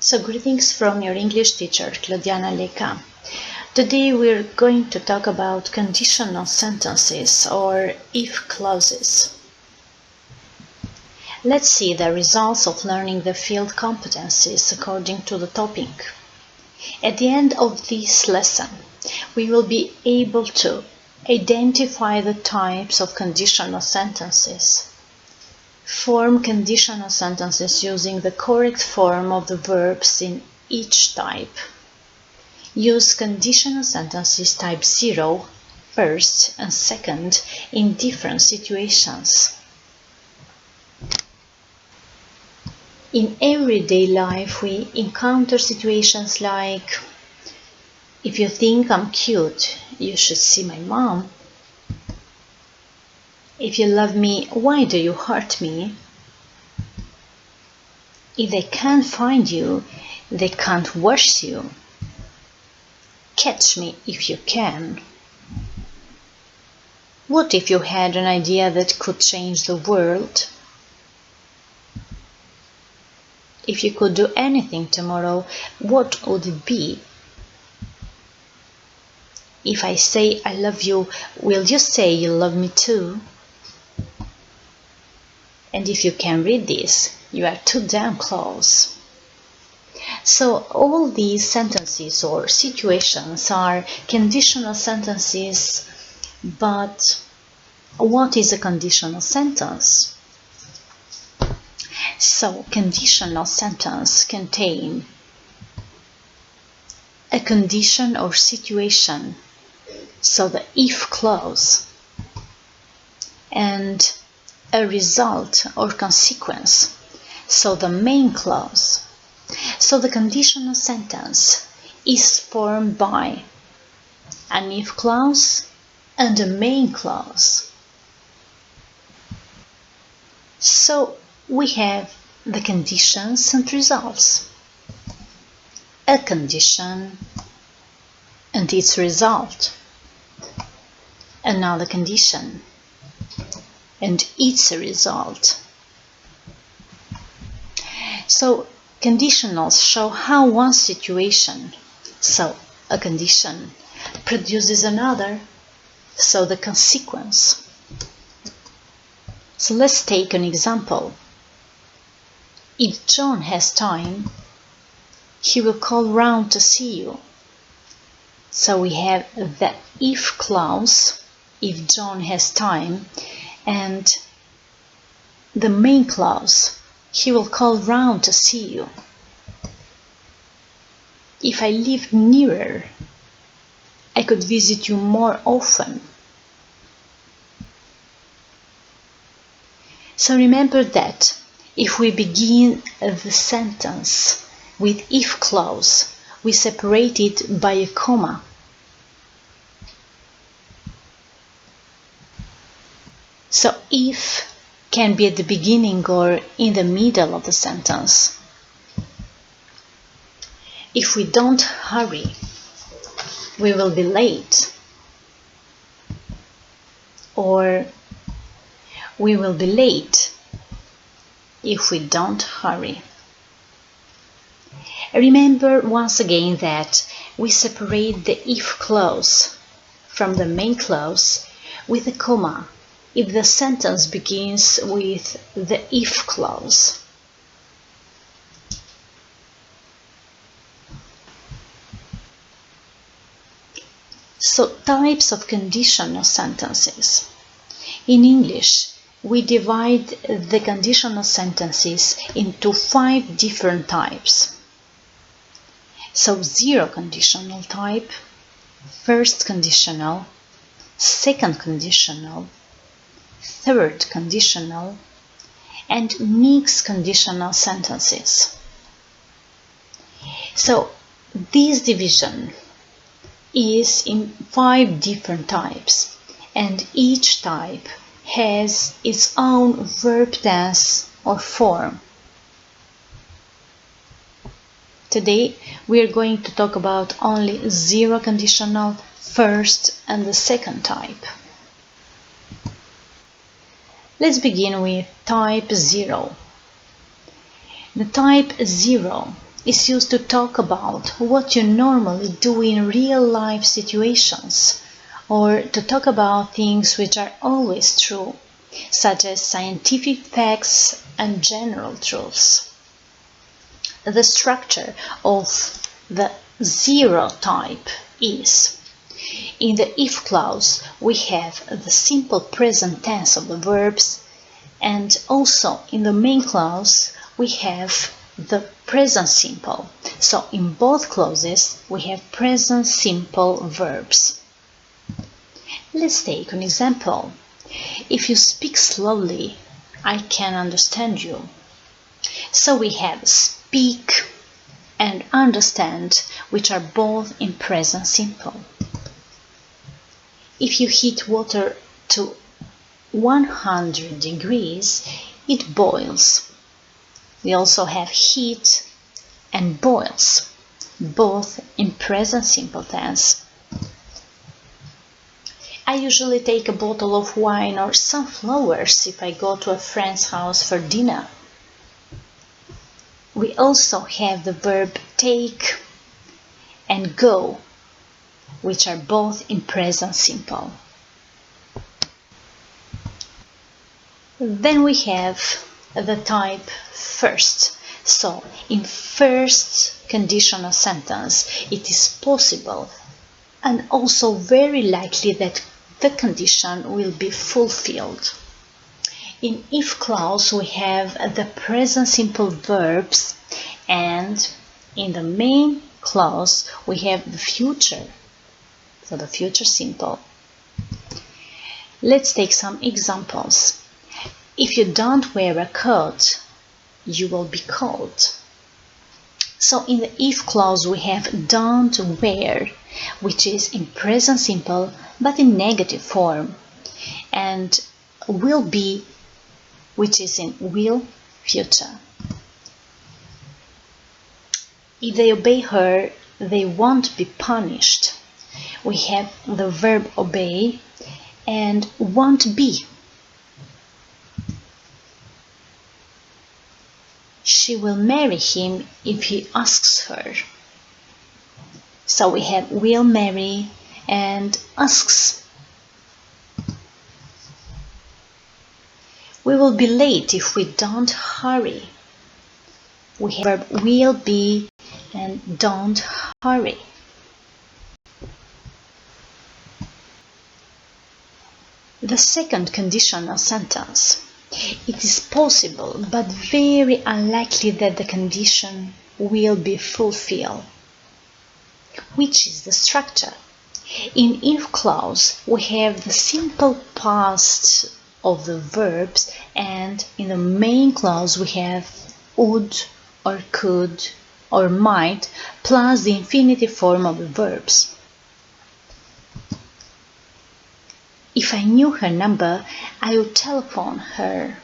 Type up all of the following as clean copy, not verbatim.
So greetings from your English teacher, Claudiana Leka. Today we're going to talk about conditional sentences or if clauses. Let's see the results of learning the field competencies according to the topic. At the end of this lesson, we will be able to identify the types of conditional sentences, form conditional sentences using the correct form of the verbs in each type, use conditional sentences type 0, first and second, in different situations. In everyday life, we encounter situations like, if you think I'm cute, you should see my mom. If you love me, why do you hurt me? If they can't find you, they can't wash you. Catch me if you can. What if you had an idea that could change the world? If you could do anything tomorrow, what would it be? If I say I love you, will you say you love me too? And if you can read this, you are too damn close. So all these sentences or situations are conditional sentences, but what is a conditional sentence? So conditional sentence contain a condition or situation, so the if clause, and a result or consequence, so the main clause. So the conditional sentence is formed by an if clause and a main clause. So we have the conditions and results, a condition and its result, another condition and its result. So conditionals show how one situation, so a condition, produces another, so the consequence. So let's take an example. If John has time, he will call round to see you. So we have the if clause, if John has time, and the main clause, he will call round to see you. If I lived nearer, I could visit you more often. So remember that if we begin the sentence with if clause, we separate it by a comma. So if can be at the beginning or in the middle of the sentence. If we don't hurry, we will be late. Or we will be late if we don't hurry. Remember once again that we separate the if clause from the main clause with a comma if the sentence begins with the if clause. So types of conditional sentences. In English, we divide the conditional sentences into 5 different types. So 0 conditional type, first conditional, second conditional, third conditional, and mixed conditional sentences. So this division is in 5 different types, and each type has its own verb tense or form. Today we are going to talk about only 0 conditional, first and the second type. Let's begin with type 0. The type 0 is used to talk about what you normally do in real-life situations, or to talk about things which are always true, such as scientific facts and general truths. The structure of the zero type is: in the if clause we have the simple present tense of the verbs, and also in the main clause we have the present simple. So in both clauses we have present simple verbs. Let's take an example. If you speak slowly, I can understand you. So we have speak and understand, which are both in present simple. If you heat water to 100 degrees, it boils. We also have heat and boils, both in present simple tense. I usually take a bottle of wine or some flowers if I go to a friend's house for dinner. We also have the verb take and go, which are both in present simple. Then we have the type first. So in first conditional sentence, it is possible and also very likely that the condition will be fulfilled. In if clause we have the present simple verbs, and in the main clause we have the future, so the future simple. Let's take some examples. If you don't wear a coat, you will be cold. So in the if clause we have don't wear, which is in present simple but in negative form, and will be, which is in will future. If they obey her, they won't be punished. We have the verb obey and won't be. She will marry him if he asks her. So we have will marry and asks. We will be late if we don't hurry. We have verb will be and don't hurry. The second conditional sentence. It is possible but very unlikely that the condition will be fulfilled. Which is the structure? In if clause we have the simple past of the verbs, and in the main clause we have would or could or might plus the infinitive form of the verbs. If I knew her number, I would telephone her.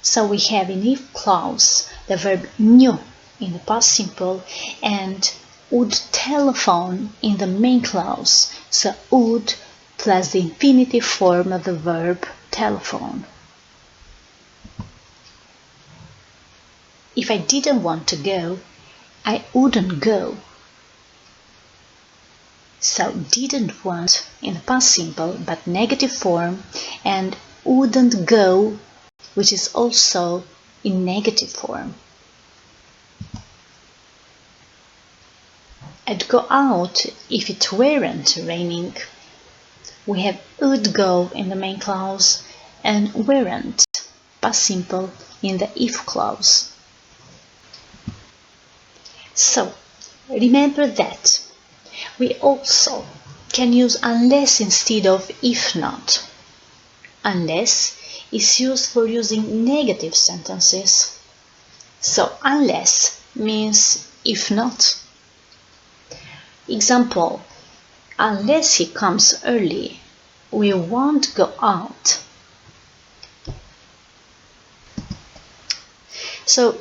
So we have in if clause the verb knew in the past simple and would telephone in the main clause. So would plus the infinitive form of the verb telephone. If I didn't want to go, I wouldn't go. So didn't want in the past simple but negative form, and wouldn't go, which is also in negative form. I'd go out if it weren't raining. We have would go in the main clause and weren't, past simple, in the if clause. So remember that we also can use unless instead of if not. Unless is used for using negative sentences. So unless means if not. Example: unless he comes early, we won't go out. So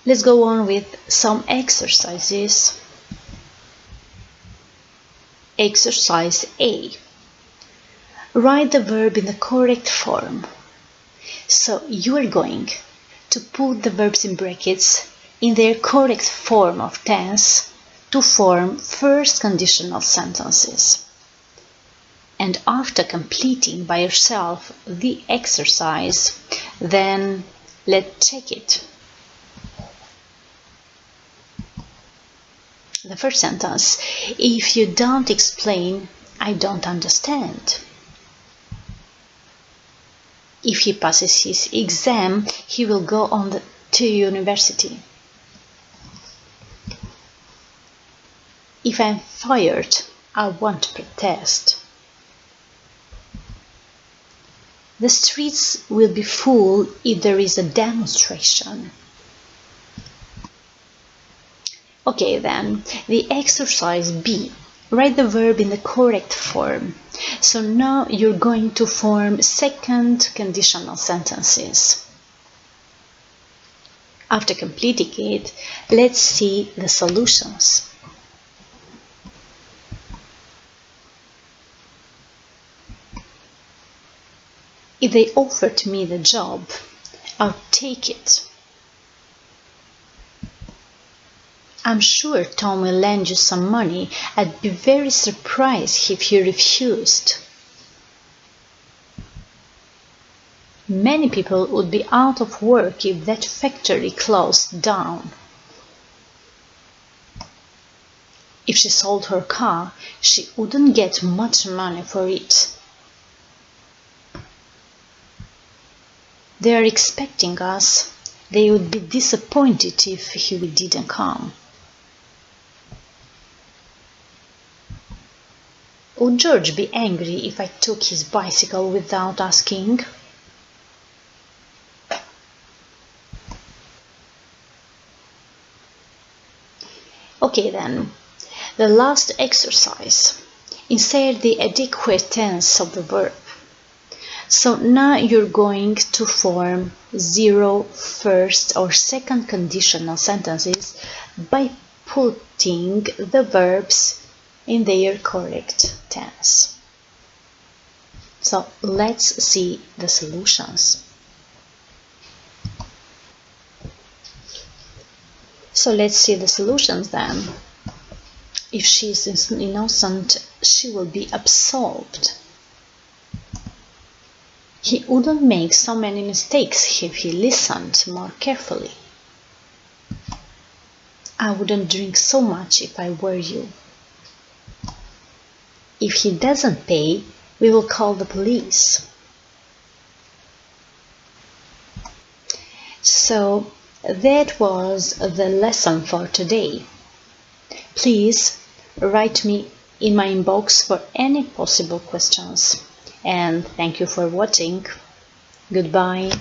let's go on with some exercises. Exercise A. Write the verb in the correct form. So you are going to put the verbs in brackets in their correct form of tense to form first conditional sentences. And after completing by yourself the exercise, then let's check it. The first sentence: if you don't explain, I don't understand. If he passes his exam, he will go on to university. If I'm fired, I won't protest. The streets will be full if there is a demonstration. Okay then, the exercise B. Write the verb in the correct form. So now you're going to form second conditional sentences. After completing it, let's see the solutions. If they offered me the job, I'll take it. I'm sure Tom will lend you some money. I'd be very surprised if you refused. Many people would be out of work if that factory closed down. If she sold her car, she wouldn't get much money for it. They are expecting us. They would be disappointed if he didn't come. Would George be angry if I took his bicycle without asking? Okay then, the last exercise. Insert the adequate tense of the verb. So now you're going to form 0, first or second conditional sentences by putting the verbs in their correct tense. So let's see the solutions. So let's see the solutions then. If she is innocent, she will be absolved. He wouldn't make so many mistakes if he listened more carefully. I wouldn't drink so much if I were you. If he doesn't pay, we will call the police. So that was the lesson for today. Please write me in my inbox for any possible questions. And thank you for watching. Goodbye.